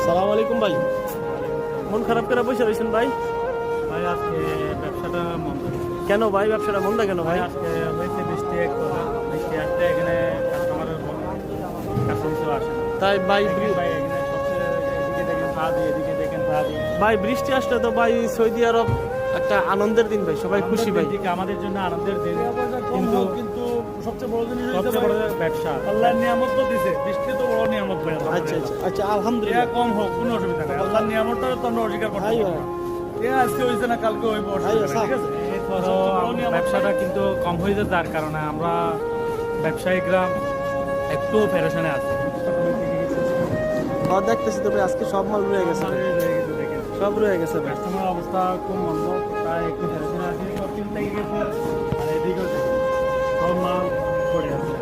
সালাম আলাইকুম ভাই। মন খারাপ করে বসে রয়েছেন ভাই? ভাই আজকে ব্যবসাটা মন্দ। কেন ভাই ব্যবসাটা মন্দা কেন ভাই? আজকে হয়েছে বৃষ্টি, বৃষ্টি আসলে এখানে কাস্টমারের কাস্টমার আসে না। তাই ভাই ভাই এখানে সবচেয়ে এদিকে দেখেন ভাবি, এদিকে দেখেন ভাবি। ভাই বৃষ্টি আসলে তো ভাই সৌদি আরব একটা আনন্দের দিন ভাই, সবাই খুশি ভাই। এদিকে আমাদের জন্য আনন্দের দিন, কিন্তু কিন্তু সবচেয়ে বড় জিনিস হচ্ছে সবচেয়ে বড় ব্যবসা। আল্লাহর নিয়ামত তো দিছে, বৃষ্টি তো বড় নিয়ামত ভাই। আচ্ছা আচ্ছা আচ্ছা, এটা আলহামদুলিল্লাহ। কম হোক কোনো অসুবিধা নেই, আল্লাহর নিয়ামতটা তো আমরা অস্বীকার করতে ভাই পারবো না। এ আজকে হয়েছে না কালকে হইব, অসুবিধা নেই, ঠিক আছে? এরপরও ব্যবসাটা কিন্তু কম হয়ে যায়, যার কারণে আমরা ব্যবসায়িকরা একটু প্যারেশানে আছে। দেখতেছি তো ভাই আজকে সব মাল রয়ে গেছে ভাই। সব রয়ে গেছে ভাই। কাস্টমার অবস্থা খুব মন্দ, তাই একটু প্যারেশানে আছে। কিনতে গেছে আর এদিকেও সব মাল পড়ে আছে।